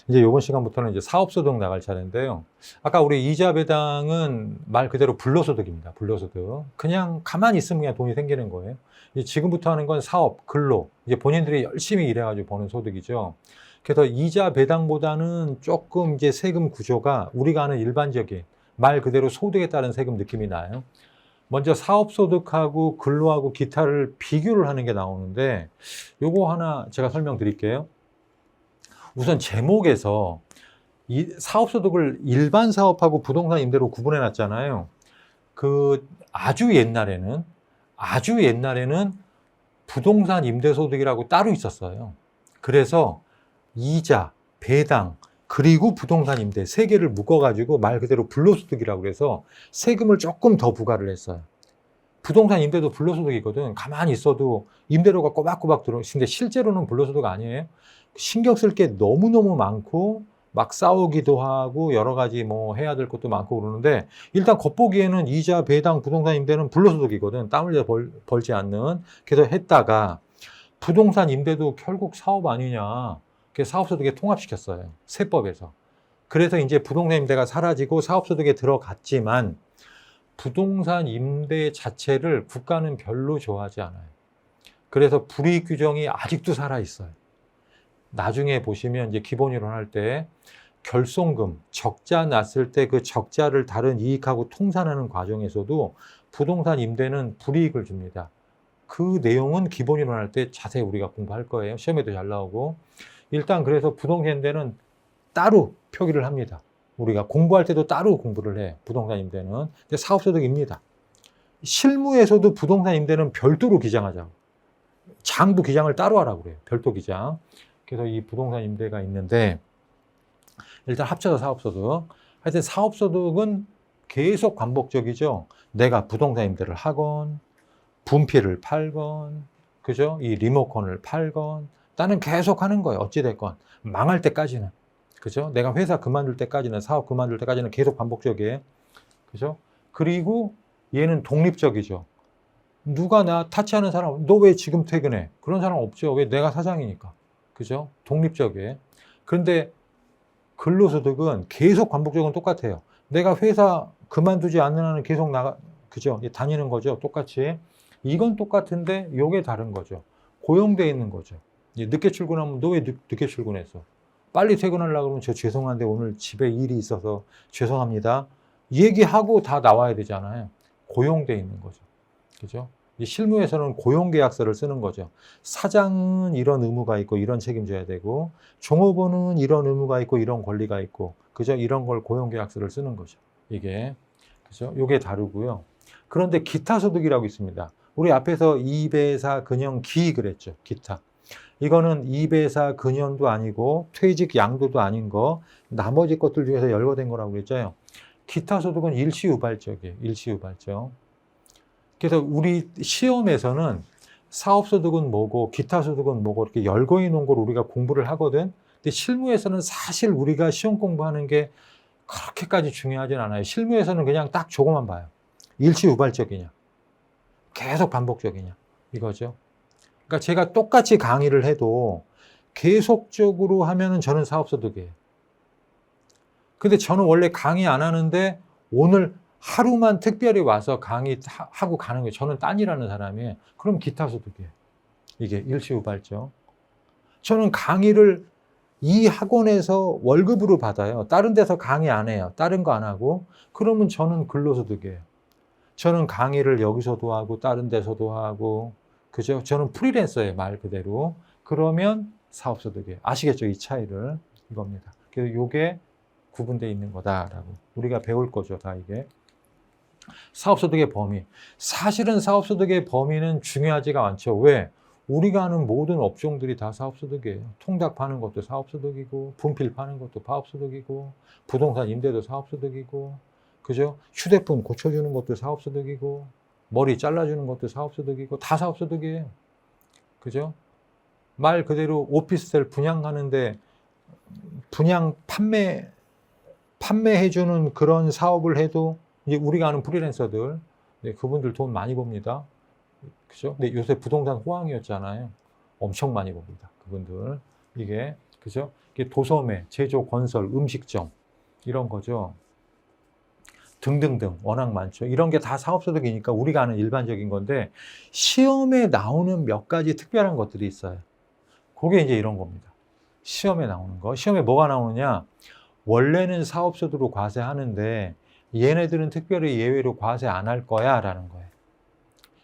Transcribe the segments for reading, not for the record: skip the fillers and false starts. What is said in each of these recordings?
이제 이번 시간부터는 이제 사업소득 나갈 차례인데요. 아까 우리 이자 배당은 말 그대로 불로소득입니다. 불로소득. 그냥 가만히 있으면 그냥 돈이 생기는 거예요. 이제 지금부터 하는 건 사업, 근로. 이제 본인들이 열심히 일해가지고 버는 소득이죠. 그래서 이자 배당보다는 조금 이제 세금 구조가 우리가 아는 일반적인 말 그대로 소득에 따른 세금 느낌이 나요. 먼저 사업소득하고 근로하고 기타를 비교를 하는 게 나오는데 요거 하나 제가 설명드릴게요. 우선 제목에서 이 사업소득을 일반 사업하고 부동산 임대로 구분해 놨잖아요. 그 아주 옛날에는 부동산 임대소득이라고 따로 있었어요. 그래서 이자, 배당, 그리고 부동산 임대 세 개를 묶어가지고 말 그대로 불로소득이라고 해서 세금을 조금 더 부과를 했어요. 부동산 임대도 불로소득이거든. 가만히 있어도 임대료가 꼬박꼬박 들어오는데 실제로는 불로소득 아니에요. 신경 쓸 게 너무너무 많고 막 싸우기도 하고 여러 가지 뭐 해야 될 것도 많고 그러는데 일단 겉보기에는 이자, 배당, 부동산 임대는 불로소득이거든. 땀 흘려 벌지 않는. 그래서 했다가 부동산 임대도 결국 사업 아니냐. 그래서 사업소득에 통합시켰어요. 세법에서. 그래서 이제 부동산 임대가 사라지고 사업소득에 들어갔지만 부동산 임대 자체를 국가는 별로 좋아하지 않아요. 그래서 불이익 규정이 아직도 살아있어요. 나중에 보시면 이제 기본이론 할 때 결손금, 적자 났을 때 그 적자를 다른 이익하고 통산하는 과정에서도 부동산 임대는 불이익을 줍니다. 그 내용은 기본이론 할 때 자세히 우리가 공부할 거예요. 시험에도 잘 나오고. 일단 그래서 부동산 임대는 따로 표기를 합니다. 우리가 공부할 때도 따로 공부를 해. 부동산 임대는. 근데 사업소득입니다. 실무에서도 부동산 임대는 별도로 기장하자고. 장부 기장을 따로 하라고 그래요. 별도 기장. 그래서 이 부동산 임대가 있는데 일단 합쳐서 사업소득. 하여튼 사업소득은 계속 반복적이죠. 내가 부동산 임대를 하건 분필을 팔건 그죠? 이 리모컨을 팔건 나는 계속 하는 거예요. 어찌됐건 망할 때까지는. 그죠? 내가 회사 그만둘 때까지는, 사업 그만둘 때까지는 계속 반복적이에요. 그죠? 그리고 얘는 독립적이죠. 누가 나 타치하는 사람, 너 왜 지금 퇴근해? 그런 사람 없죠. 왜? 내가 사장이니까. 그죠? 독립적이에요. 그런데 근로소득은 계속 반복적은 똑같아요. 내가 회사 그만두지 않는 한은 계속 그죠? 다니는 거죠. 똑같이. 이건 똑같은데 요게 다른 거죠. 고용돼 있는 거죠. 늦게 출근하면 너 왜 늦게 출근했어? 빨리 퇴근하려고 그러면 저 죄송한데 오늘 집에 일이 있어서 죄송합니다. 얘기하고 다 나와야 되잖아요. 고용돼 있는 거죠. 그죠? 실무에서는 고용계약서를 쓰는 거죠. 사장은 이런 의무가 있고 이런 책임져야 되고 종업원은 이런 의무가 있고 이런 권리가 있고 그죠? 이런 걸 고용계약서를 쓰는 거죠. 이게 그죠? 요게 다르고요. 그런데 기타 소득이라고 있습니다. 우리 앞에서 이배사 근영 기 그랬죠. 기타. 이거는 이배사 근현도 아니고 퇴직 양도도 아닌 거 나머지 것들 중에서 열거된 거라고 그랬죠. 기타 소득은 일시유발적이에요. 일시유발적. 그래서 우리 시험에서는 사업소득은 뭐고 기타 소득은 뭐고 이렇게 열거해 놓은 걸 우리가 공부를 하거든. 근데 실무에서는 사실 우리가 시험 공부하는 게 그렇게까지 중요하진 않아요. 실무에서는 그냥 딱 저거만 봐요. 일시유발적이냐 계속 반복적이냐 이거죠. 그러니까 제가 똑같이 강의를 해도 계속적으로 하면은 저는 사업소득이에요. 근데 저는 원래 강의 안 하는데 오늘 하루만 특별히 와서 강의하고 가는 거예요. 저는 딴일하는 사람이에요. 그럼 기타 소득이에요. 이게 일시후발적. 저는 강의를 이 학원에서 월급으로 받아요. 다른 데서 강의 안 해요. 다른 거 안 하고. 그러면 저는 근로소득이에요. 저는 강의를 여기서도 하고 다른 데서도 하고 그죠? 저는 프리랜서예요. 말 그대로. 그러면 사업소득이에요. 아시겠죠? 이 차이를. 이겁니다. 그래서 이게 구분되어 있는 거다라고 우리가 배울 거죠. 다 이게. 사업소득의 범위. 사실은 사업소득의 범위는 중요하지가 않죠. 왜? 우리가 아는 모든 업종들이 다 사업소득이에요. 통닭 파는 것도 사업소득이고 분필 파는 것도 사업소득이고 부동산 임대도 사업소득이고 그죠? 휴대폰 고쳐주는 것도 사업소득이고 머리 잘라주는 것도 사업소득이고 다 사업소득이에요. 그죠? 말 그대로 오피스텔 분양하는데 분양 판매해주는 그런 사업을 해도 이제 우리가 아는 프리랜서들 그분들 돈 많이 법니다. 그죠? 근데 요새 부동산 호황이었잖아요. 엄청 많이 봅니다. 그분들. 이게 그죠? 이게 도소매, 제조, 건설, 음식점 이런 거죠. 등등등 워낙 많죠. 이런 게 다 사업소득이니까 우리가 아는 일반적인 건데 시험에 나오는 몇 가지 특별한 것들이 있어요. 그게 이제 이런 겁니다. 시험에 나오는 거. 시험에 뭐가 나오느냐? 원래는 사업소득으로 과세하는데 얘네들은 특별히 예외로 과세 안 할 거야 라는 거예요.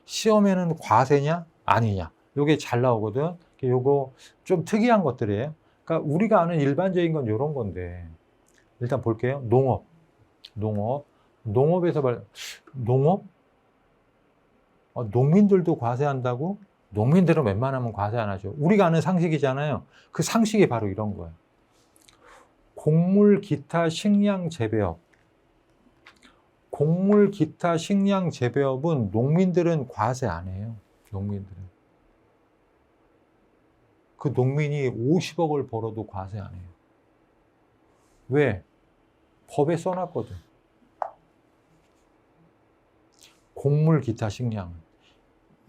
시험에는 과세냐? 아니냐? 요게 잘 나오거든. 요거 좀 특이한 것들이에요. 그러니까 우리가 아는 일반적인 건 이런 건데 일단 볼게요. 농업에서 농업? 농민들도 과세한다고? 농민들은 웬만하면 과세 안 하죠. 우리가 아는 상식이잖아요. 그 상식이 바로 이런 거예요. 곡물, 기타, 식량 재배업. 곡물, 기타, 식량 재배업은 농민들은 과세 안 해요. 농민들은. 그 농민이 50억을 벌어도 과세 안 해요. 왜? 법에 써놨거든. 곡물, 기타,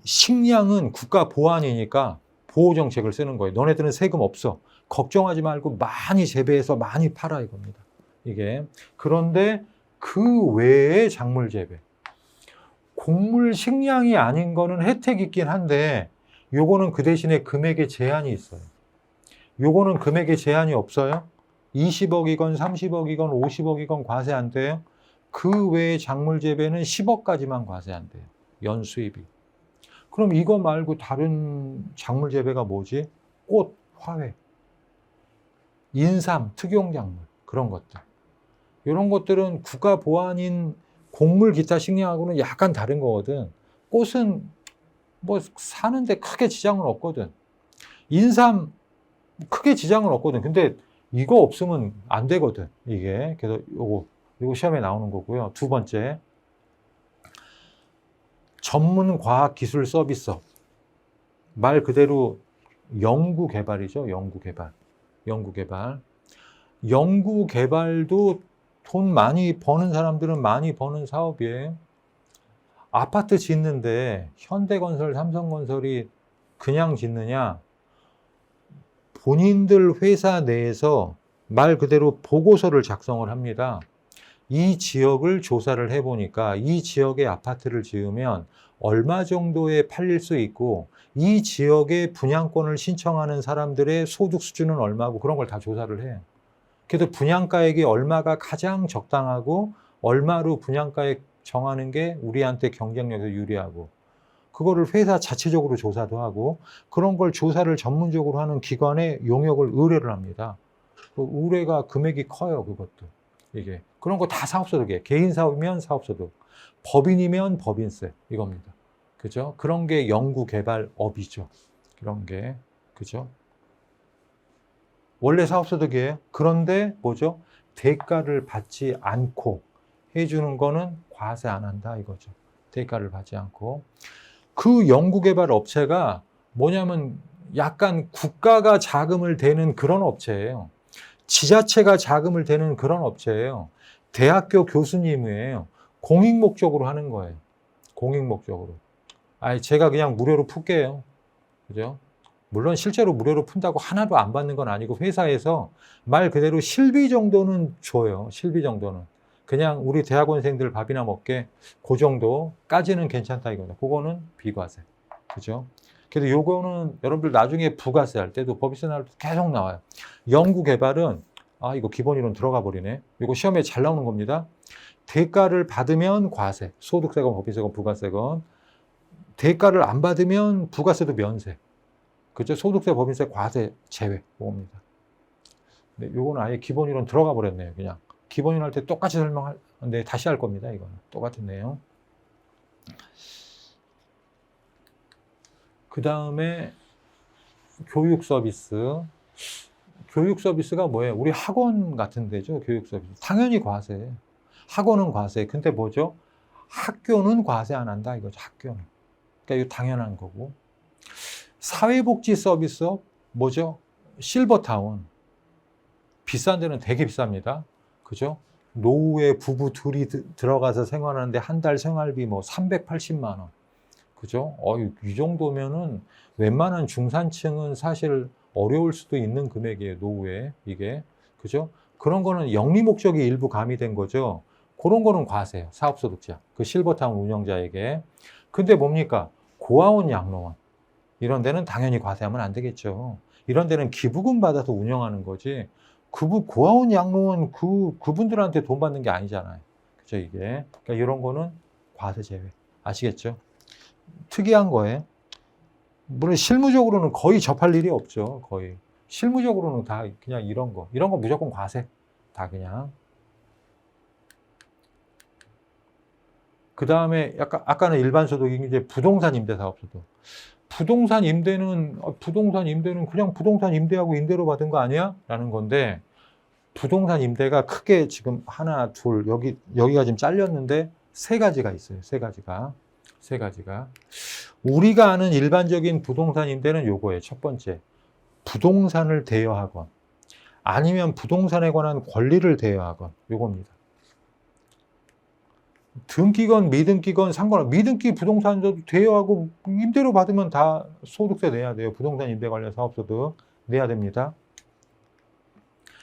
식량은 국가 보안이니까 보호정책을 쓰는 거예요. 너네들은 세금 없어. 걱정하지 말고 많이 재배해서 많이 팔아 이겁니다. 이게. 그런데 그 외에 작물 재배. 곡물, 식량이 아닌 거는 혜택이 있긴 한데 요거는 그 대신에 금액에 제한이 있어요. 요거는 금액에 제한이 없어요. 20억이건 30억이건 50억이건 과세 안 돼요. 그 외에 작물 재배는 10억까지만 과세 안 돼요. 연수입이. 그럼 이거 말고 다른 작물 재배가 뭐지? 꽃, 화훼, 인삼, 특용작물 그런 것들. 이런 것들은 국가 보안인 곡물, 기타, 식량하고는 약간 다른 거거든. 꽃은 뭐 사는데 크게 지장은 없거든. 인삼 크게 지장은 없거든. 근데 이거 없으면 안 되거든. 이게. 그래서 요거 시험에 나오는 거고요. 두 번째. 전문 과학 기술 서비스업. 말 그대로 연구 개발이죠. 연구 개발. 연구 개발도 돈 많이 버는 사람들은 많이 버는 사업이에요. 아파트 짓는데 현대건설, 삼성건설이 그냥 짓느냐? 본인들 회사 내에서 말 그대로 보고서를 작성을 합니다. 이 지역을 조사를 해보니까 이 지역에 아파트를 지으면 얼마 정도에 팔릴 수 있고 이 지역에 분양권을 신청하는 사람들의 소득 수준은 얼마고 그런 걸 다 조사를 해요. 그래서 분양가액이 얼마가 가장 적당하고 얼마로 분양가액 정하는 게 우리한테 경쟁력에서 유리하고 그거를 회사 자체적으로 조사도 하고 그런 걸 조사를 전문적으로 하는 기관에 용역을 의뢰를 합니다. 그 의뢰가 금액이 커요. 그것도. 이게 그런 거 다 사업소득이에요. 개인 사업이면 사업소득, 법인이면 법인세 이겁니다. 그죠? 그런 게 연구개발업이죠. 그런 게 그죠? 원래 사업소득이에요. 그런데 뭐죠? 대가를 받지 않고 해주는 거는 과세 안 한다 이거죠. 대가를 받지 않고 그 연구개발 업체가 뭐냐면 약간 국가가 자금을 대는 그런 업체예요. 지자체가 자금을 대는 그런 업체예요. 대학교 교수님이에요. 공익 목적으로 하는 거예요. 공익 목적으로. 제가 그냥 무료로 풀게요. 그죠? 물론 실제로 무료로 푼다고 하나도 안 받는 건 아니고 회사에서 말 그대로 실비 정도는 줘요. 실비 정도는. 그냥 우리 대학원생들 밥이나 먹게 그 정도까지는 괜찮다 이거죠. 그거는 비과세. 그죠? 그래서 요거는 여러분들 나중에 부가세 할 때도 법인세 나올 때 계속 나와요. 연구개발은 이거 기본이론 들어가 버리네. 이거 시험에 잘 나오는 겁니다. 대가를 받으면 과세, 소득세건 법인세건 부가세건. 대가를 안 받으면 부가세도 면세. 그죠? 소득세, 법인세, 과세 제외. 그겁니다. 근데 요거는 아예 기본이론 들어가 버렸네요. 그냥 기본이론 할 때 똑같이 설명하는데 다시 할 겁니다. 이거는 똑같은 내용. 그 다음에 교육 서비스. 교육 서비스가 뭐예요? 우리 학원 같은 데죠. 교육 서비스. 당연히 과세. 학원은 과세. 근데 뭐죠? 학교는 과세 안 한다 이거죠. 학교는. 그러니까 이거 당연한 거고. 사회복지 서비스업 뭐죠? 실버타운. 비싼 데는 되게 비쌉니다. 그죠? 노후에 부부 둘이 들어가서 생활하는데 한 달 생활비 뭐 380만 원. 그죠? 이 정도면은 웬만한 중산층은 사실 어려울 수도 있는 금액이에요. 노후에 이게. 그죠? 그런 거는 영리 목적이 일부 가미된 거죠. 그런 거는 과세요. 사업소득자. 그 실버타운 운영자에게. 근데 뭡니까? 고아원 양로원. 이런 데는 당연히 과세하면 안 되겠죠. 이런 데는 기부금 받아서 운영하는 거지. 고아원 양로원 그분들한테 돈 받는 게 아니잖아요. 그죠, 이게. 그러니까 이런 거는 과세 제외. 아시겠죠? 특이한 거예요. 물론 실무적으로는 거의 접할 일이 없죠. 거의. 실무적으로는 다 그냥 이런 거 무조건 과세. 다 그냥. 그 다음에 아까는 일반 소득이 이제 부동산 임대 사업 소득. 부동산 임대는 그냥 부동산 임대하고 임대료 받은 거 아니야? 라는 건데, 부동산 임대가 크게 지금 하나, 둘, 여기가 지금 잘렸는데 세 가지가 있어요. 세 가지가. 우리가 아는 일반적인 부동산 임대는 요거예요. 첫 번째. 부동산을 대여하건 아니면 부동산에 관한 권리를 대여하건 요겁니다. 등기건 미등기건 상관없어요. 미등기 부동산도 대여하고 임대료 받으면 다 소득세 내야 돼요. 부동산 임대 관련 사업소득 내야 됩니다.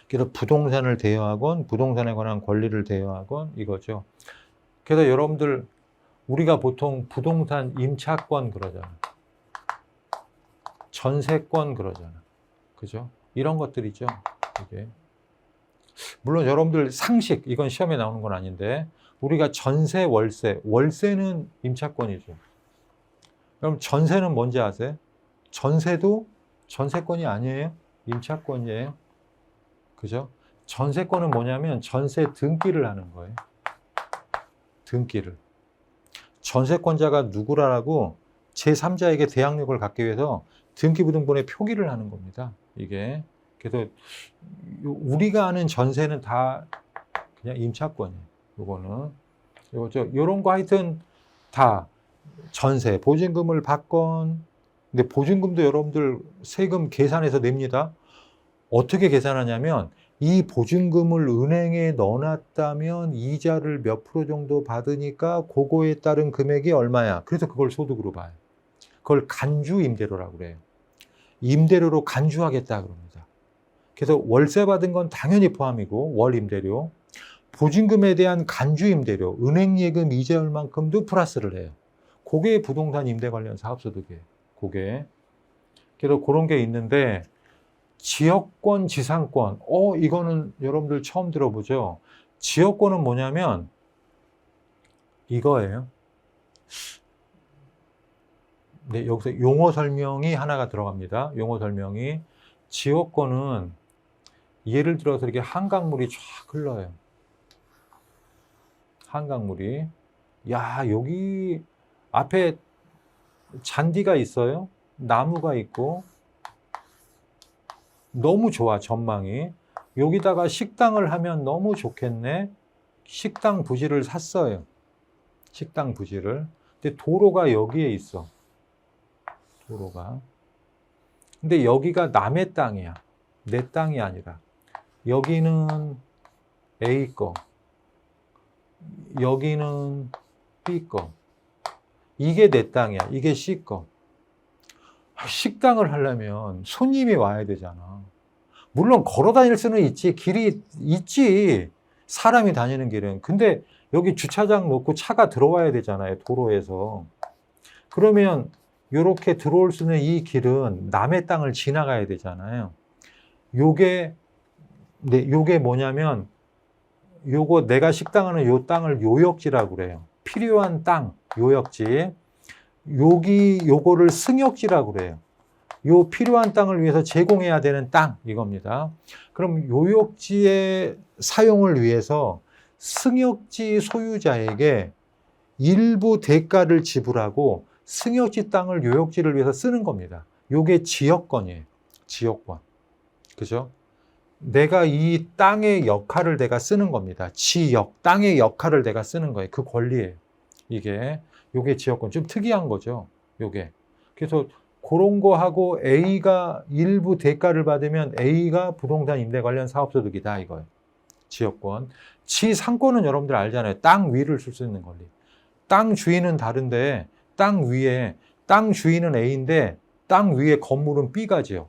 그래서 부동산을 대여하건 부동산에 관한 권리를 대여하건 이거죠. 그래서 여러분들 우리가 보통 부동산 임차권 그러잖아. 전세권 그러잖아. 그죠? 이런 것들이죠. 이게. 물론 여러분들 상식, 이건 시험에 나오는 건 아닌데, 우리가 전세, 월세는 임차권이죠. 그럼 전세는 뭔지 아세요? 전세도 전세권이 아니에요. 임차권이에요. 그죠? 전세권은 뭐냐면 전세 등기를 하는 거예요. 등기를. 전세권자가 누구라고 제3자에게 대항력을 갖기 위해서 등기부등본에 표기를 하는 겁니다. 이게. 그래서 우리가 아는 전세는 다 그냥 임차권이에요. 요거는. 요런 거 하여튼 다 전세, 보증금을 받건, 근데 보증금도 여러분들 세금 계산해서 냅니다. 어떻게 계산하냐면 이 보증금을 은행에 넣어놨다면 이자를 몇 프로 정도 받으니까 그거에 따른 금액이 얼마야. 그래서 그걸 소득으로 봐요. 그걸 간주 임대료라고 그래요. 임대료로 간주하겠다 그럽니다. 그래서 월세 받은 건 당연히 포함이고 월 임대료, 보증금에 대한 간주 임대료, 은행 예금 이자율만큼도 플러스를 해요. 그게 부동산 임대 관련 사업소득이에요. 그게. 그래서 그런 게 있는데 지역권, 지상권. 이거는 여러분들 처음 들어보죠? 지역권은 뭐냐면 이거예요. 네, 여기서 용어 설명이 하나가 들어갑니다. 용어 설명이. 지역권은 예를 들어서 이렇게 한강물이 쫙 흘러요. 한강물이. 야, 여기 앞에 잔디가 있어요. 나무가 있고. 너무 좋아, 전망이. 여기다가 식당을 하면 너무 좋겠네. 식당 부지를 샀어요. 식당 부지를. 근데 도로가 여기에 있어. 도로가. 근데 여기가 남의 땅이야. 내 땅이 아니라. 여기는 A 거. 여기는 B 거. 이게 내 땅이야. 이게 C 거. 식당을 하려면 손님이 와야 되잖아. 물론 걸어 다닐 수는 있지. 길이 있지. 사람이 다니는 길은. 근데 여기 주차장 놓고 차가 들어와야 되잖아요. 도로에서. 그러면 이렇게 들어올 수 있는 이 길은 남의 땅을 지나가야 되잖아요. 요게 뭐냐면 요거 내가 식당하는 요 땅을 요역지라고 그래요. 필요한 땅, 요역지. 요거를 승역지라고 그래요. 요 필요한 땅을 위해서 제공해야 되는 땅, 이겁니다. 그럼 요역지의 사용을 위해서 승역지 소유자에게 일부 대가를 지불하고 승역지 땅을 요역지를 위해서 쓰는 겁니다. 요게 지역권이에요. 지역권. 그죠? 내가 이 땅의 역할을 내가 쓰는 겁니다. 지역, 땅의 역할을 내가 쓰는 거예요. 그 권리예요. 요게 지역권. 좀 특이한 거죠. 요게. 그래서 그런 거 하고 A가 일부 대가를 받으면 A가 부동산 임대 관련 사업소득이다 이거예요. 지역권. 지상권은 여러분들 알잖아요. 땅 위를 쓸 수 있는 권리. 땅 주인은 다른데 땅 주인은 A인데 땅 위에 건물은 B가 지요.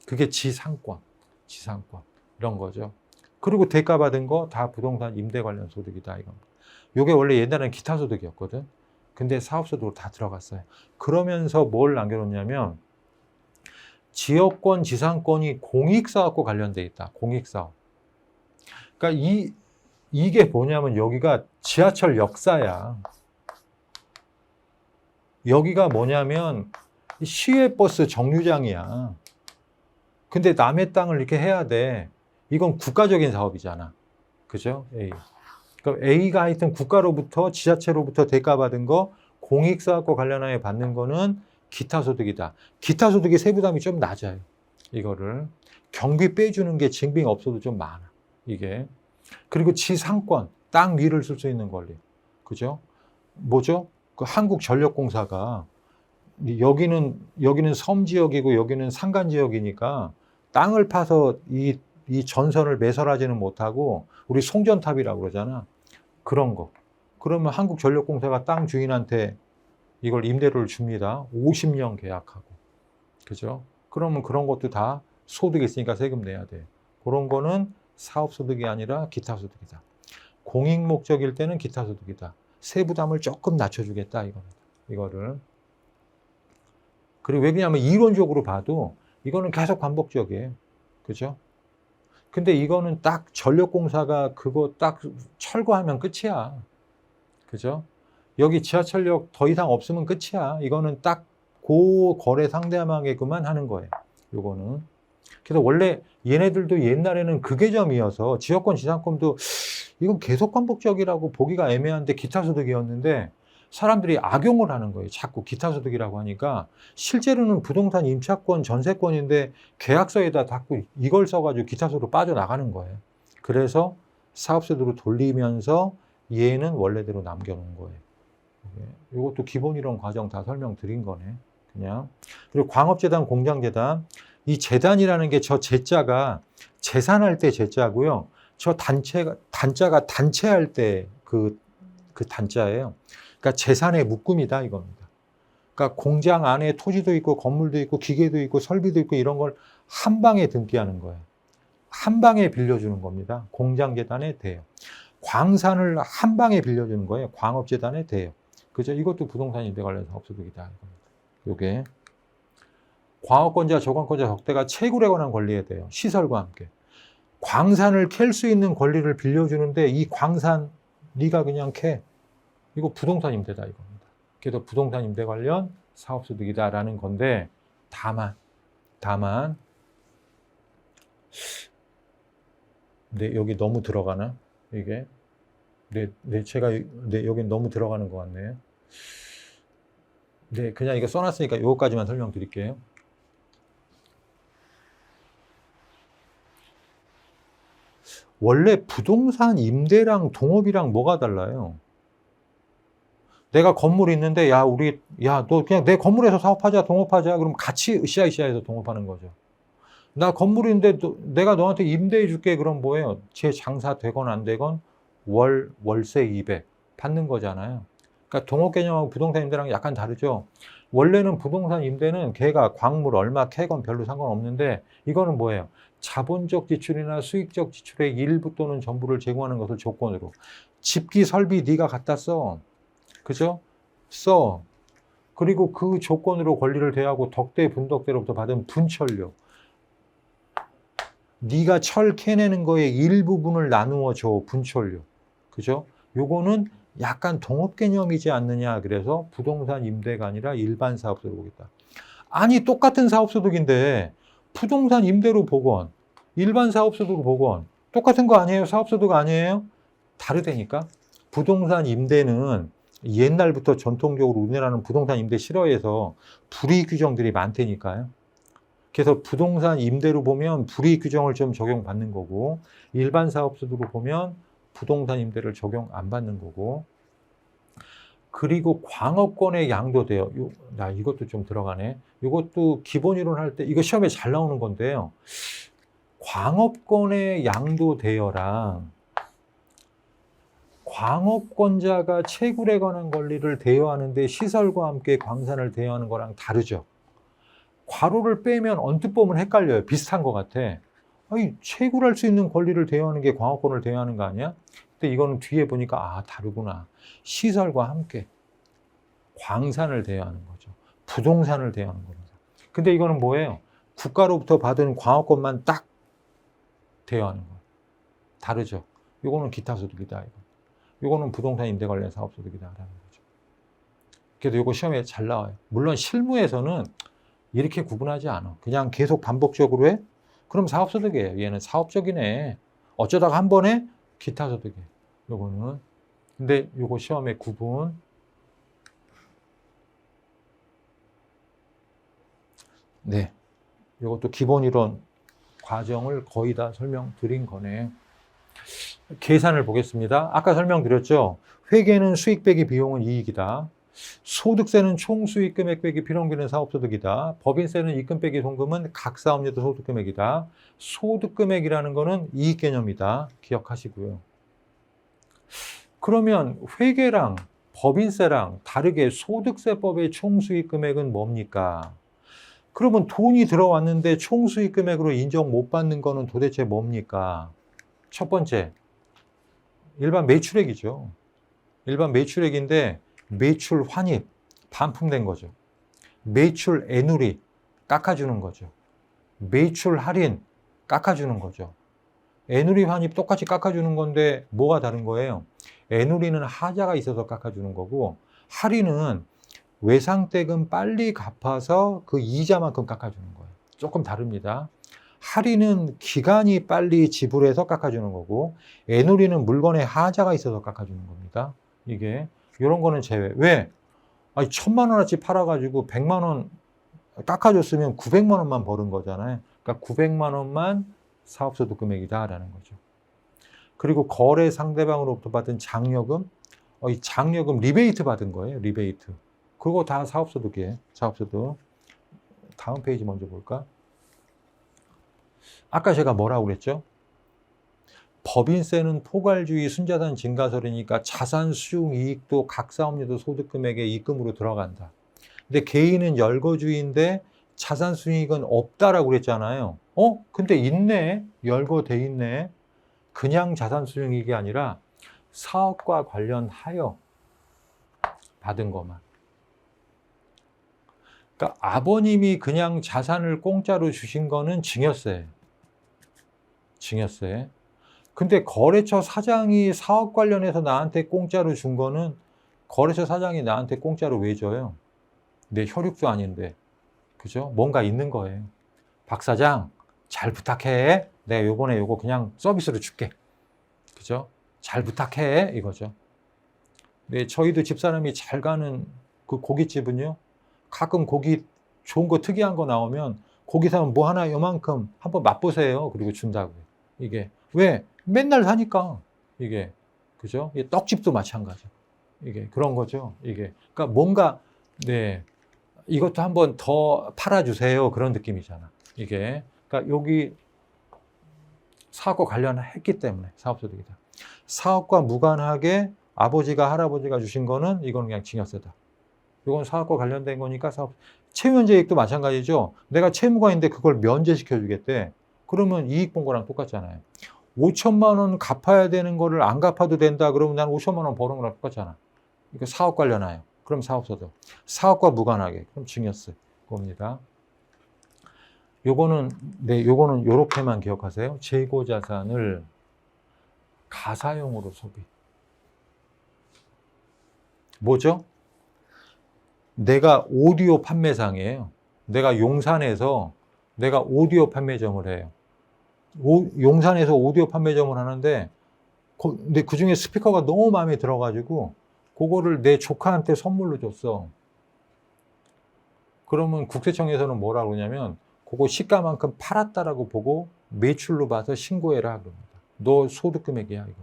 그게 지상권 이런 거죠. 그리고 대가받은 거 다 부동산 임대 관련 소득이다 이건. 요게 원래 옛날에는 기타 소득이었거든. 근데 사업소득으로 다 들어갔어요. 그러면서 뭘 남겨놓냐면 지역권, 지상권이 공익사업과 관련돼 있다. 공익사업. 그러니까 이게 뭐냐면 여기가 지하철 역사야. 여기가 뭐냐면 시외버스 정류장이야. 근데 남의 땅을 이렇게 해야 돼. 이건 국가적인 사업이잖아. 그죠? A. 그럼 A가 하여튼 국가로부터 지자체로부터 대가받은 거 공익사업과 관련하여 받는 거는 기타소득이다. 기타소득의 세부담이 좀 낮아요. 이거를. 경비 빼주는 게 징빙 없어도 좀 많아. 이게. 그리고 지상권, 땅 위를 쓸 수 있는 권리. 그죠? 뭐죠? 그 한국전력공사가 여기는 섬지역이고 여기는 산간지역이니까 땅을 파서 이 전선을 매설하지는 못하고 우리 송전탑이라고 그러잖아. 그런 거. 그러면 한국전력공사가 땅 주인한테 이걸 임대료를 줍니다. 50년 계약하고. 그죠? 그러면 그런 것도 다 소득이 있으니까 세금 내야 돼. 그런 거는 사업소득이 아니라 기타소득이다. 공익 목적일 때는 기타소득이다. 세부담을 조금 낮춰주겠다 이거를. 그리고 왜냐하면 이론적으로 봐도 이거는 계속 반복적이에요. 그죠? 근데 이거는 딱 전력공사가 그거 딱 철거하면 끝이야. 그죠? 여기 지하철역 더 이상 없으면 끝이야. 이거는 딱 그 거래 상대방에게만 하는 거예요. 요거는. 그래서 원래 얘네들도 옛날에는 그 개념이어서 지역권, 지상권도 이건 계속 반복적이라고 보기가 애매한데 기타소득이었는데 사람들이 악용을 하는 거예요. 자꾸 기타소득이라고 하니까 실제로는 부동산 임차권, 전세권인데 계약서에다 자꾸 이걸 써가지고 기타소득으로 빠져나가는 거예요. 그래서 사업소득으로 돌리면서 얘는 원래대로 남겨놓은 거예요. 이것도 기본이론 과정 다 설명드린 거네. 그냥. 그리고 광업재단, 공장재단. 이 재단이라는 게 저 재자가 재산할 때 재자고요. 저 단자가 단체할 때 그 단자예요. 그러니까 재산의 묶음이다 이겁니다. 그러니까 공장 안에 토지도 있고 건물도 있고 기계도 있고 설비도 있고 이런 걸 한 방에 등기하는 거예요. 한 방에 빌려주는 겁니다. 공장재단에 대여. 광산을 한 방에 빌려주는 거예요. 광업재단에 대여. 그죠? 이것도 부동산 임대 관련 사업소득이다. 이게 광업권자, 조건권자 적대가 채굴에 관한 권리에 대해요. 시설과 함께. 광산을 캘 수 있는 권리를 빌려주는데 이 광산 네가 그냥 캐. 이거 부동산 임대다 이겁니다. 그래서 부동산 임대 관련 사업소득이다라는 건데 다만 네, 여기 너무 들어가나? 이게 여기 너무 들어가는 것 같네요. 네, 그냥 이거 써놨으니까 이것까지만 설명드릴게요. 원래 부동산 임대랑 동업이랑 뭐가 달라요? 내가 건물이 있는데 너 그냥 내 건물에서 사업하자, 동업하자. 그럼 같이 으쌰으쌰해서 동업하는 거죠. 나 건물이 있는데 내가 너한테 임대해 줄게. 그럼 뭐예요? 제 장사 되건 안 되건 월세 200 받는 거잖아요. 그러니까 동업 개념하고 부동산 임대랑 약간 다르죠. 원래는 부동산 임대는 걔가 광물 얼마 캐건 별로 상관없는데 이거는 뭐예요? 자본적 지출이나 수익적 지출의 일부 또는 전부를 제공하는 것을 조건으로 집기 설비 네가 갖다 써. 그죠? 써. 그리고 그 조건으로 권리를 대하고 덕대 분덕대로부터 받은 분철료. 네가 철 캐내는 거에 일부분을 나누어 줘. 분철료. 그죠? 요거는 약간 동업 개념이지 않느냐. 그래서 부동산 임대가 아니라 일반 사업소득 보겠다. 아니 똑같은 사업소득인데 부동산 임대로 보건 일반 사업소득으로 보건 똑같은 거 아니에요? 사업소득 아니에요? 다르다니까. 부동산 임대는 옛날부터 전통적으로 우리나라는 부동산 임대 싫어해서 불이익 규정들이 많다니까요. 그래서 부동산 임대로 보면 불이익 규정을 좀 적용받는 거고 일반 사업소득으로 보면 부동산 임대를 적용 안 받는 거고 그리고 광업권의 양도돼요. 나 이것도 좀 들어가네. 이것도 기본 이론 할 때 이거 시험에 잘 나오는 건데요. 광업권의 양도대여랑 광업권자가 채굴에 관한 권리를 대여하는데 시설과 함께 광산을 대여하는 거랑 다르죠. 괄호를 빼면 언뜻 보면 헷갈려요. 비슷한 것 같아. 아니, 채굴할 수 있는 권리를 대여하는 게 광업권을 대여하는 거 아니야? 근데 이거는 뒤에 보니까 아, 다르구나. 시설과 함께 광산을 대여하는 거죠. 부동산을 대여하는 겁니다. 근데 이거는 뭐예요? 국가로부터 받은 광업권만 딱 대여하는 거예요. 다르죠. 이거는 기타 소득이다. 이거는 부동산 임대 관련 사업 소득이다라는 거죠. 그래도 이거 시험에 잘 나와요. 물론 실무에서는 이렇게 구분하지 않아. 그냥 계속 반복적으로 해? 그럼 사업소득이에요. 얘는 사업적이네. 어쩌다가 한 번에 기타 소득이에요. 요거는. 근데 요거 시험의 구분. 네. 요것도 기본 이론 과정을 거의 다 설명드린 거네. 계산을 보겠습니다. 아까 설명드렸죠. 회계는 수익 빼기 비용은 이익이다. 소득세는 총수익 금액 빼기 필요금은 사업소득이다. 법인세는 입금 빼기 송금은 각 사업료도 소득금액이다. 소득금액이라는 거는 이익 개념이다. 기억하시고요. 그러면 회계랑 법인세랑 다르게 소득세법의 총수익 금액은 뭡니까? 그러면 돈이 들어왔는데 총수익 금액으로 인정 못 받는 거는 도대체 뭡니까? 첫 번째, 일반 매출액이죠. 일반 매출액인데 매출 환입, 반품된 거죠. 매출 애누리, 깎아주는 거죠. 매출 할인, 깎아주는 거죠. 애누리 환입 똑같이 깎아주는 건데 뭐가 다른 거예요? 애누리는 하자가 있어서 깎아주는 거고 할인은 외상댁은 빨리 갚아서 그 이자만큼 깎아주는 거예요. 조금 다릅니다. 할인은 기간이 빨리 지불해서 깎아주는 거고 애누리는 물건에 하자가 있어서 깎아주는 겁니다. 이게 이런 거는 제외. 왜? 아니 1,000만 원어치 팔아가지고 100만 원 깎아줬으면 900만 원만 버는 거잖아요. 그러니까 900만 원만 사업소득 금액이다라는 거죠. 그리고 거래 상대방으로부터 받은 장려금, 이 장려금 리베이트 받은 거예요. 리베이트. 그거 다 사업소득이에요. 사업소득. 다음 페이지 먼저 볼까? 아까 제가 뭐라고 그랬죠? 법인세는 포괄주의 순자산 증가설이니까 자산 수용 이익도 각 사업료도 소득금액에 입금으로 들어간다. 근데 개인은 열거주의인데 자산 수익은 없다라고 그랬잖아요. 근데 있네. 열거돼 있네. 그냥 자산 수익이 아니라 사업과 관련하여 받은 것만. 그러니까 아버님이 그냥 자산을 공짜로 주신 거는 증여세. 증여세. 근데 거래처 사장이 사업 관련해서 나한테 공짜로 준 거는 거래처 사장이 나한테 공짜로 왜 줘요? 내 혈육도 아닌데. 그죠? 뭔가 있는 거예요. 박 사장, 잘 부탁해. 내가 요번에 요거 그냥 서비스로 줄게. 그죠? 잘 부탁해. 이거죠. 네, 저희도 집사람이 잘 가는 그 고깃집은요. 가끔 고기 좋은 거 특이한 거 나오면 고기 사면 뭐 하나 요만큼 한번 맛보세요. 그리고 준다고요. 이게 왜? 맨날 사니까. 이게 그죠? 떡집도 마찬가지. 이게 그런 거죠. 이게 그러니까 뭔가 네 이것도 한번 더 팔아주세요. 그런 느낌이잖아. 이게 그러니까 여기 사업과 관련했기 때문에 사업소득이다. 사업과 무관하게 아버지가 할아버지가 주신 거는 이건 그냥 증여세다. 이건 사업과 관련된 거니까 사업. 채무면제액도 마찬가지죠. 내가 채무가 있는데 그걸 면제시켜 주겠대. 그러면 이익 본 거랑 똑같잖아요. 5천만 원 갚아야 되는 거를 안 갚아도 된다. 그러면 난 5천만 원 버는 거랑 똑같잖아. 이거 사업 관련하여. 그럼 사업소득. 사업과 무관하게. 그럼 증여세. 겁니다. 요거는 요거는 요렇게만 기억하세요. 재고 자산을 가사용으로 소비. 뭐죠? 내가 오디오 판매상이에요. 내가 용산에서 내가 오디오 판매점을 해요. 용산에서 오디오 판매점을 하는데 근데 그중에 스피커가 너무 마음에 들어가지고 그거를 내 조카한테 선물로 줬어. 그러면 국세청에서는 뭐라고 그러냐면 그거 시가만큼 팔았다라고 보고 매출로 봐서 신고해라 그럽니다. 너 소득 금액이야 이거.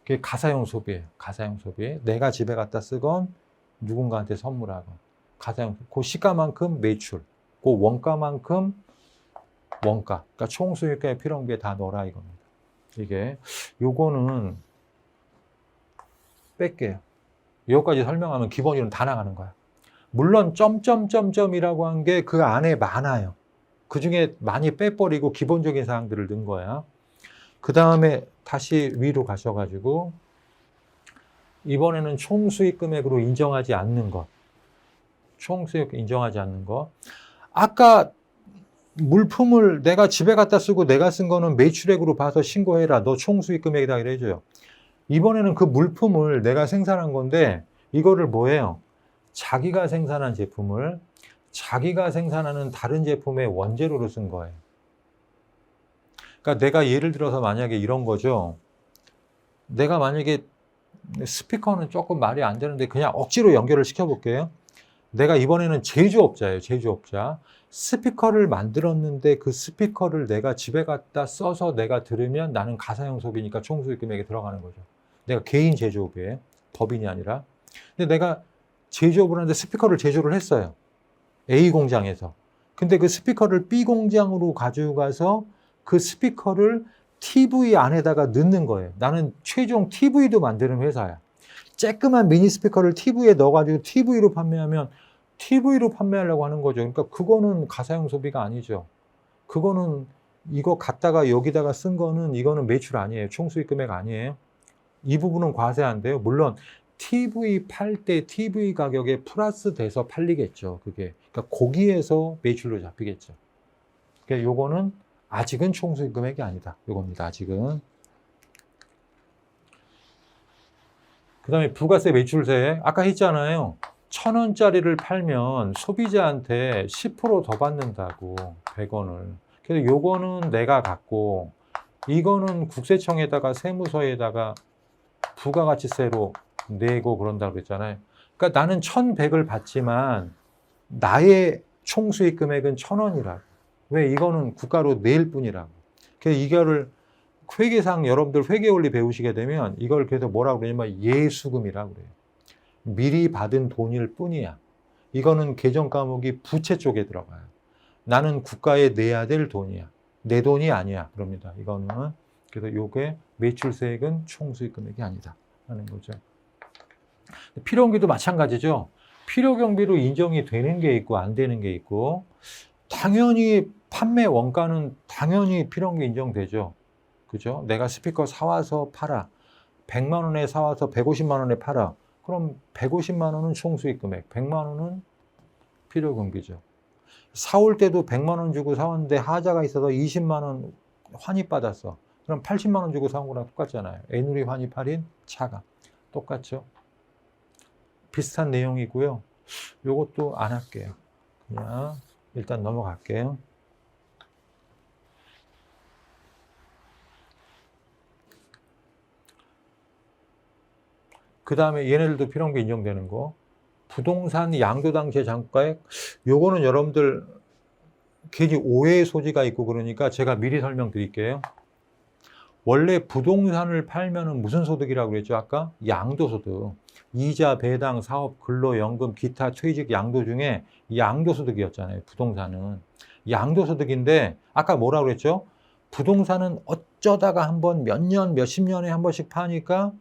그게 가사용 소비예요. 가사용 소비. 내가 집에 갖다 쓰건 누군가한테 선물하건 가사용. 그 시가만큼 매출. 그 원가만큼 원가. 그러니까 총수익가에 필요한 게 다 넣어라 이겁니다. 이게 요거는 뺄게요. 여기까지 설명하면 기본 이론 다 나가는 거야. 물론 점점점점이라고 한 게 그 안에 많아요. 그 중에 많이 빼버리고 기본적인 사항들을 넣은 거야. 그 다음에 다시 위로 가셔가지고 이번에는 총수익 금액으로 인정하지 않는 것. 총수익 인정하지 않는 것. 아까 물품을 내가 집에 갖다 쓰고 내가 쓴 거는 매출액으로 봐서 신고해라. 너 총수익 금액이다 이래줘요. 이번에는 그 물품을 내가 생산한 건데 이거를 뭐예요? 자기가 생산한 제품을 자기가 생산하는 다른 제품의 원재료로 쓴 거예요. 그러니까 내가 예를 들어서 만약에 이런 거죠. 내가 만약에 스피커는 조금 말이 안 되는데 그냥 억지로 연결을 시켜볼게요. 내가 이번에는 제조업자예요. 제조업자. 스피커를 만들었는데 그 스피커를 내가 집에 갖다 써서 내가 들으면 나는 가사용 소비니까 총수익 금액에 들어가는 거죠. 내가 개인 제조업이에요. 법인이 아니라. 근데 내가 제조업을 하는데 스피커를 제조를 했어요. A 공장에서. 근데 그 스피커를 B 공장으로 가져가서 그 스피커를 TV 안에다가 넣는 거예요. 나는 최종 TV도 만드는 회사야. 쬐끄만 미니 스피커를 TV에 넣어가지고 TV로 판매하면 TV로 판매하려고 하는 거죠. 그러니까 그거는 가사용 소비가 아니죠. 그거는 이거 갖다가 여기다가 쓴 거는 이거는 매출 아니에요. 총수익 금액 아니에요. 이 부분은 과세한데요. 물론 TV 팔 때 TV 가격에 플러스 돼서 팔리겠죠. 그게. 그러니까 거기에서 매출로 잡히겠죠. 그러니까 요거는 아직은 총수익 금액이 아니다. 요겁니다. 아직은. 그 다음에 부가세 매출세. 아까 했잖아요. 1,000원짜리를 팔면 소비자한테 10%더 받는다고. 100원을. 그래서 요거는 내가 갖고 이거는 국세청에다가 세무서에다가 부가가치세로 내고 그런다고 그랬잖아요. 그러니까 나는 1,100을 받지만 나의 총수익 금액은 1,000원이라고. 왜? 이거는 국가로 낼 뿐이라고. 그래서 이거를 회계상 여러분들 회계 원리 배우시게 되면 이걸 그래서 뭐라고 그러냐면 예수금이라고 그래요. 미리 받은 돈일 뿐이야. 이거는 계정 과목이 부채 쪽에 들어가요. 나는 국가에 내야 될 돈이야. 내 돈이 아니야. 그럽니다. 이거는. 그래서 요게 매출세액은 총수익 금액이 아니다 하는 거죠. 필요경비도 마찬가지죠. 필요경비로 인정이 되는 게 있고 안 되는 게 있고 당연히 판매 원가는 당연히 필요경비 인정되죠. 그죠? 내가 스피커 사와서 팔아. 100만 원에 사와서 150만 원에 팔아. 그럼 150만 원은 총수익 금액, 100만 원은 필요경비죠. 사올 때도 100만 원 주고 사왔는데 하자가 있어서 20만 원 환입 받았어. 그럼 80만 원 주고 사온 거랑 똑같잖아요. 애누리 환입 할인 차가 똑같죠. 비슷한 내용이고요. 요것도 안 할게요. 그냥 일단 넘어갈게요. 그 다음에 얘네들도 필요경비 인정되는 거. 부동산 양도당시의 잔고가액. 요거는 여러분들 괜히 오해의 소지가 있고 그러니까 제가 미리 설명드릴게요. 원래 부동산을 팔면은 무슨 소득이라고 그랬죠? 아까 양도소득. 이자, 배당, 사업, 근로연금, 기타, 퇴직, 양도 중에 양도소득이었잖아요. 부동산은. 양도소득인데 아까 뭐라고 그랬죠? 부동산은 어쩌다가 한번 몇 년, 몇십 년에 한 번씩 파니까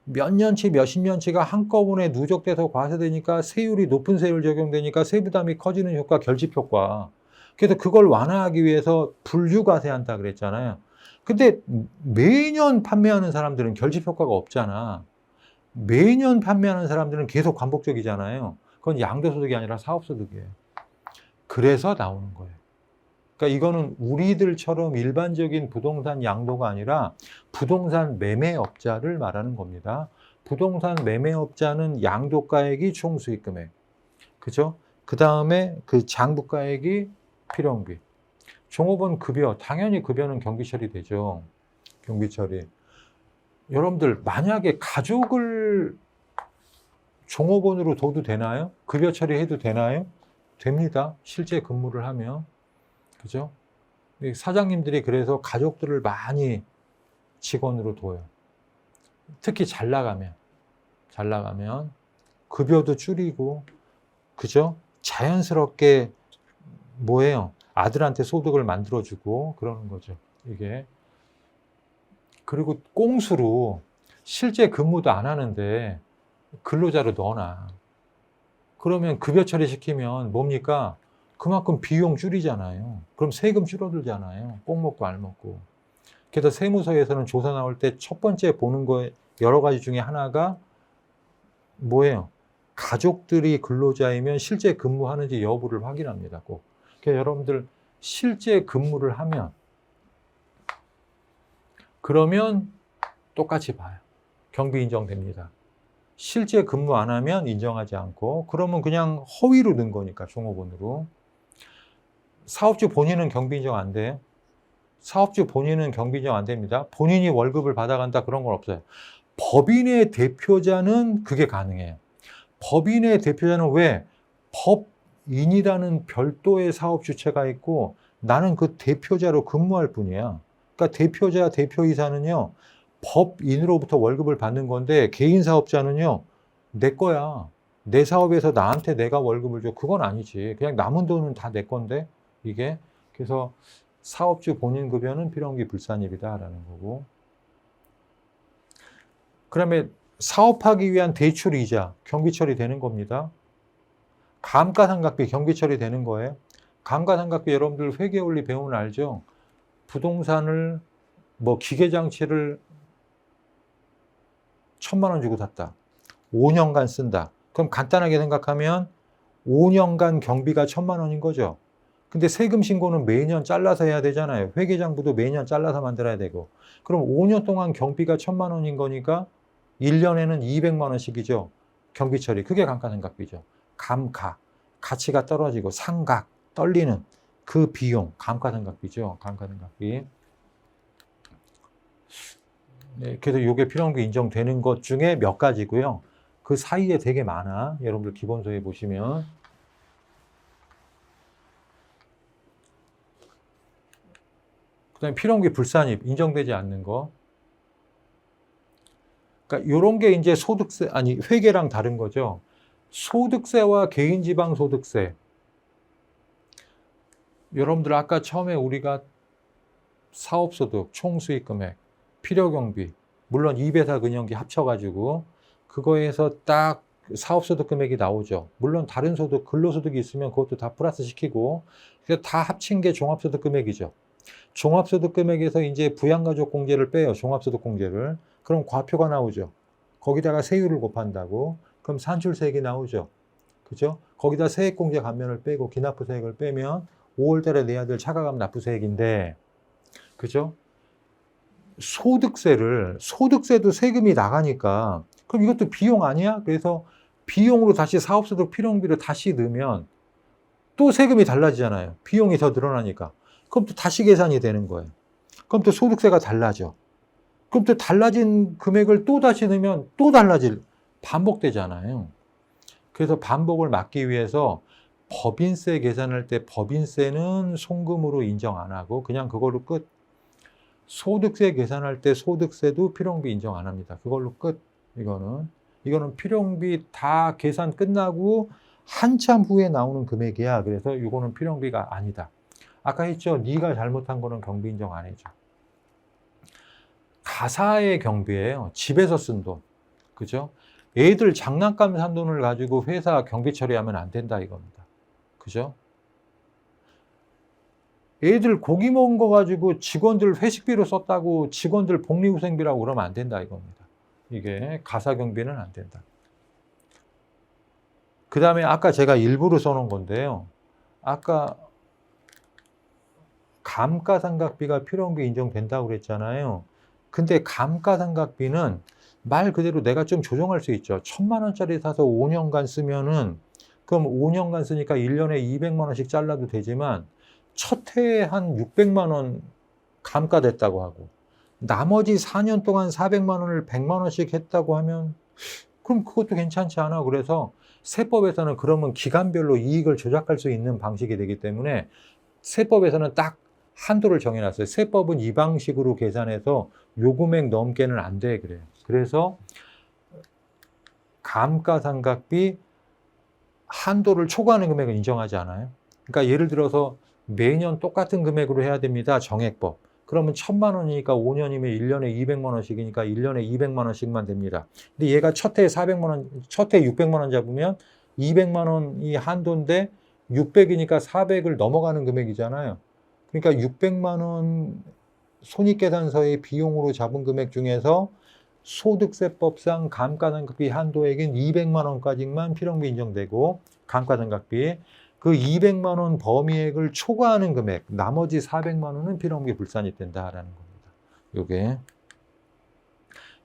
몇 년치, 몇십 년치가 한꺼번에 누적돼서 과세되니까 세율이 높은 세율 적용되니까 세부담이 커지는 효과, 결집 효과. 그래서 그걸 완화하기 위해서 분류과세한다 그랬잖아요. 근데 매년 판매하는 사람들은 결집 효과가 없잖아. 매년 판매하는 사람들은 계속 반복적이잖아요. 그건 양도소득이 아니라 사업소득이에요. 그래서 나오는 거예요. 그러니까 이거는 우리들처럼 일반적인 부동산 양도가 아니라 부동산 매매업자를 말하는 겁니다. 부동산 매매업자는 양도가액이 총수익 금액. 그죠? 그 다음에 그 장부가액이 필요경비. 종업원 급여, 당연히 급여는 경비 처리되죠. 경비 처리. 여러분들 만약에 가족을 종업원으로 둬도 되나요? 급여 처리해도 되나요? 됩니다. 실제 근무를 하면. 그죠? 사장님들이 그래서 가족들을 많이 직원으로 둬요. 특히 잘 나가면 급여도 줄이고, 그죠? 자연스럽게 뭐예요? 아들한테 소득을 만들어주고 그러는 거죠. 이게. 그리고 꽁수로 실제 근무도 안 하는데 근로자로 넣어놔. 그러면 급여 처리시키면 뭡니까? 그만큼 비용 줄이잖아요. 그럼 세금 줄어들잖아요. 꼭 먹고 알 먹고. 그래서 세무서에서는 조사 나올 때 첫 번째 보는 거 여러 가지 중에 하나가 뭐예요? 가족들이 근로자이면 실제 근무하는지 여부를 확인합니다. 꼭. 그러니까 여러분들 실제 근무를 하면 그러면 똑같이 봐요. 경비 인정됩니다. 실제 근무 안 하면 인정하지 않고 그러면 그냥 허위로 넣은 거니까 종업원으로. 사업주 본인은 경비 인정 안 돼요. 사업주 본인은 경비 인정 안 됩니다. 본인이 월급을 받아간다 그런 건 없어요. 법인의 대표자는 그게 가능해요. 법인의 대표자는 왜? 법인이라는 별도의 사업 주체가 있고 나는 그 대표자로 근무할 뿐이야. 그러니까 대표자, 대표이사는요. 법인으로부터 월급을 받는 건데 개인 사업자는요. 내 거야. 내 사업에서 나한테 내가 월급을 줘. 그건 아니지. 그냥 남은 돈은 다 내 건데 이게. 그래서 사업주 본인 급여는 필요한게 불산입이다라는 거고. 그다음에 사업하기 위한 대출 이자 경비 처리되는 겁니다. 감가상각비 경비 처리되는 거예요. 감가상각비 여러분들 회계원리 배우면 알죠? 부동산을 뭐 기계장치를 1,000만 원 주고 샀다. 5년간 쓴다. 그럼 간단하게 생각하면 5년간 경비가 1,000만 원인 거죠. 근데 세금 신고는 매년 잘라서 해야 되잖아요. 회계장부도 매년 잘라서 만들어야 되고. 그럼 5년 동안 경비가 1,000만 원인 거니까 1년에는 200만 원씩이죠. 경비 처리. 그게 감가상각비죠. 감가. 가치가 떨어지고 상각. 떨리는 그 비용. 감가상각비죠. 감가상각비. 네, 그래서 이게 필요한게 인정되는 것 중에 몇 가지고요. 그 사이에 되게 많아. 여러분들 기본서에 보시면. 그 다음에 필요한게 불산입. 인정되지 않는 거. 그러니까 이런 게 이제 소득세, 아니, 회계랑 다른 거죠. 소득세와 개인지방소득세. 여러분들 아까 처음에 우리가 사업소득, 총수익금액, 필요경비, 물론 2배사 근영기 합쳐가지고 그거에서 딱 사업소득 금액이 나오죠. 물론 다른 소득, 근로소득이 있으면 그것도 다 플러스 시키고 그래서 다 합친 게 종합소득 금액이죠. 종합소득 금액에서 이제 부양가족공제를 빼요. 종합소득공제를. 그럼 과표가 나오죠. 거기다가 세율을 곱한다고. 그럼 산출세액이 나오죠. 그죠? 거기다 세액공제 감면을 빼고 기납부세액을 빼면 5월 달에 내야 될 차가감 납부세액인데, 그죠? 소득세도 세금이 나가니까, 그럼 이것도 비용 아니야? 그래서 비용으로 다시 사업소득 필요비를 다시 넣으면 또 세금이 달라지잖아요. 비용이 더 늘어나니까. 그럼 또 다시 계산이 되는 거예요. 그럼 또 소득세가 달라져. 그럼 또 달라진 금액을 또 다시 넣으면 또 반복되잖아요. 그래서 반복을 막기 위해서 법인세 계산할 때 법인세는 송금으로 인정 안 하고 그냥 그걸로 끝. 소득세 계산할 때 소득세도 필요비 인정 안 합니다. 그걸로 끝. 이거는 필요비 다 계산 끝나고 한참 후에 나오는 금액이야. 그래서 이거는 필요비가 아니다. 아까 했죠. 네가 잘못한 거는 경비 인정 안 해줘. 가사의 경비예요. 집에서 쓴 돈. 그죠? 애들 장난감 산 돈을 가지고 회사 경비 처리하면 안 된다 이겁니다. 그죠? 애들 고기 먹은 거 가지고 직원들 회식비로 썼다고 직원들 복리후생비라고 그러면 안 된다 이겁니다. 이게 가사 경비는 안 된다. 그 다음에 아까 제가 일부러 써놓은 건데요. 아까 감가상각비가 필요한게 인정된다고 그랬잖아요. 근데 감가상각비는 말 그대로 내가 좀 조정할 수 있죠. 1,000만 원짜리 사서 5년간 쓰면은 그럼 5년간 쓰니까 1년에 200만 원씩 잘라도 되지만 첫 해에 한 600만 원 감가됐다고 하고 나머지 4년 동안 400만 원을 100만 원씩 했다고 하면 그럼 그것도 괜찮지 않아. 그래서 세법에서는 그러면 기간별로 이익을 조작할 수 있는 방식이 되기 때문에 세법에서는 딱 한도를 정해놨어요. 세법은 이 방식으로 계산해서 요 금액 넘게는 안 돼. 그래요. 그래서 감가상각비 한도를 초과하는 금액은 인정하지 않아요. 그러니까 예를 들어서 매년 똑같은 금액으로 해야 됩니다. 정액법. 그러면 1,000만 원이니까 5년이면 1년에 200만 원씩이니까 1년에 200만 원씩만 됩니다. 근데 얘가 첫 해에 400만 원, 첫 해에 600만 원 잡으면 200만 원이 한도인데 600이니까 400을 넘어가는 금액이잖아요. 그러니까 600만 원 손익계산서의 비용으로 잡은 금액 중에서 소득세법상 감가상각비 한도액인 200만 원까지만 필요비 인정되고 감가상각비 그 200만 원 범위액을 초과하는 금액 나머지 400만 원은 필요비 불산이 된다라는 겁니다. 요게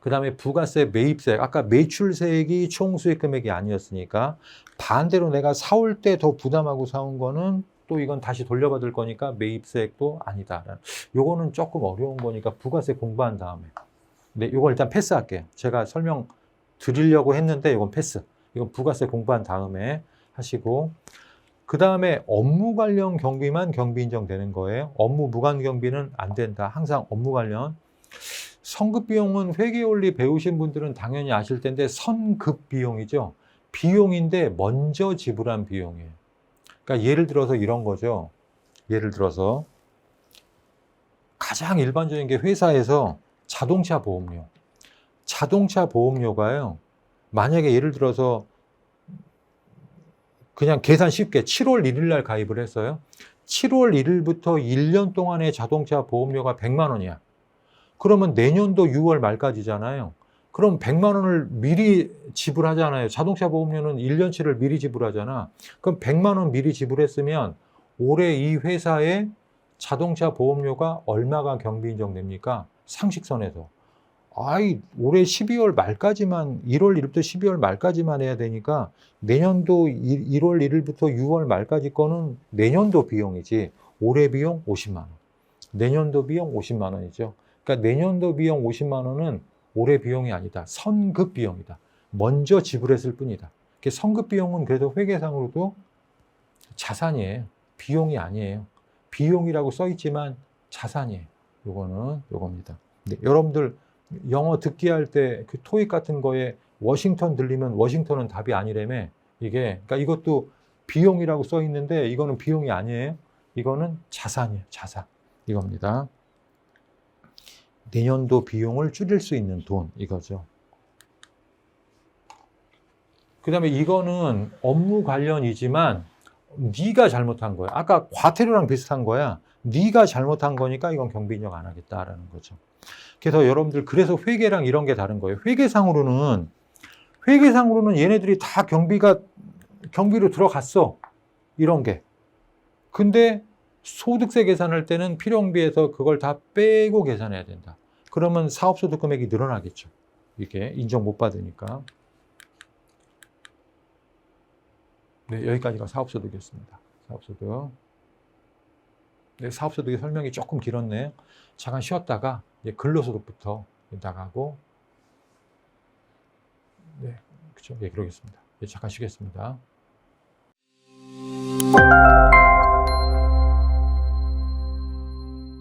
그 다음에 부가세 매입세 아까 매출세액이 총 수익 금액이 아니었으니까 반대로 내가 사올 때 더 부담하고 사온 거는 또 이건 다시 돌려받을 거니까 매입세액도 아니다. 요거는 조금 어려운 거니까 부가세 공부한 다음에 네, 이건 일단 패스할게요. 제가 설명 드리려고 했는데 이건 패스. 이건 부가세 공부한 다음에 하시고 그 다음에 업무 관련 경비만 경비 인정되는 거예요. 업무 무관 경비는 안 된다. 항상 업무 관련. 선급 비용은 회계원리 배우신 분들은 당연히 아실 텐데 선급 비용이죠. 비용인데 먼저 지불한 비용이에요. 그러니까 예를 들어서 이런 거죠. 예를 들어서 가장 일반적인 게 회사에서 자동차 보험료. 자동차 보험료가요. 만약에 예를 들어서 그냥 계산 쉽게 7월 1일 날 가입을 했어요. 7월 1일부터 1년 동안의 자동차 보험료가 100만 원이야. 그러면 내년도 6월 말까지잖아요. 그럼 100만 원을 미리 지불하잖아요. 자동차 보험료는 1년치를 미리 지불하잖아. 그럼 100만 원 미리 지불했으면 올해 이 회사의 자동차 보험료가 얼마가 경비 인정됩니까? 상식선에서. 올해 12월 말까지만, 1월 1일부터 12월 말까지만 해야 되니까 내년도 1월 1일부터 6월 말까지 거는 내년도 비용이지. 올해 비용 50만 원. 내년도 비용 50만 원이죠. 그러니까 내년도 비용 50만 원은 올해 비용이 아니다. 선급 비용이다. 먼저 지불했을 뿐이다. 선급 비용은 그래도 회계상으로도 자산이에요. 비용이 아니에요. 비용이라고 써 있지만 자산이에요. 요겁니다. 네, 여러분들 영어 듣기 할 때 그 토익 같은 거에 워싱턴 들리면 워싱턴은 답이 아니라며 이게 그러니까 이것도 비용이라고 써 있는데 이거는 비용이 아니에요. 이거는 자산이에요. 자산 이겁니다. 내년도 비용을 줄일 수 있는 돈 이거죠. 그 다음에 이거는 업무 관련이지만 네가 잘못한 거야. 아까 과태료랑 비슷한 거야. 네가 잘못한 거니까 이건 경비 인정 안 하겠다라는 거죠. 그래서 여러분들 그래서 회계랑 이런 게 다른 거예요. 회계상으로는 얘네들이 다 경비로 들어갔어. 이런 게. 근데 소득세 계산할 때는 필요비에서 그걸 다 빼고 계산해야 된다. 그러면 사업소득 금액이 늘어나겠죠. 이게 인정 못 받으니까. 네, 여기까지가 사업소득이었습니다. 사업소득. 네, 사업소득의 설명이 조금 길었네요. 잠깐 쉬었다가 이제 근로소득부터 나가고, 네, 그렇죠. 예, 그러겠습니다. 예, 잠깐 쉬겠습니다.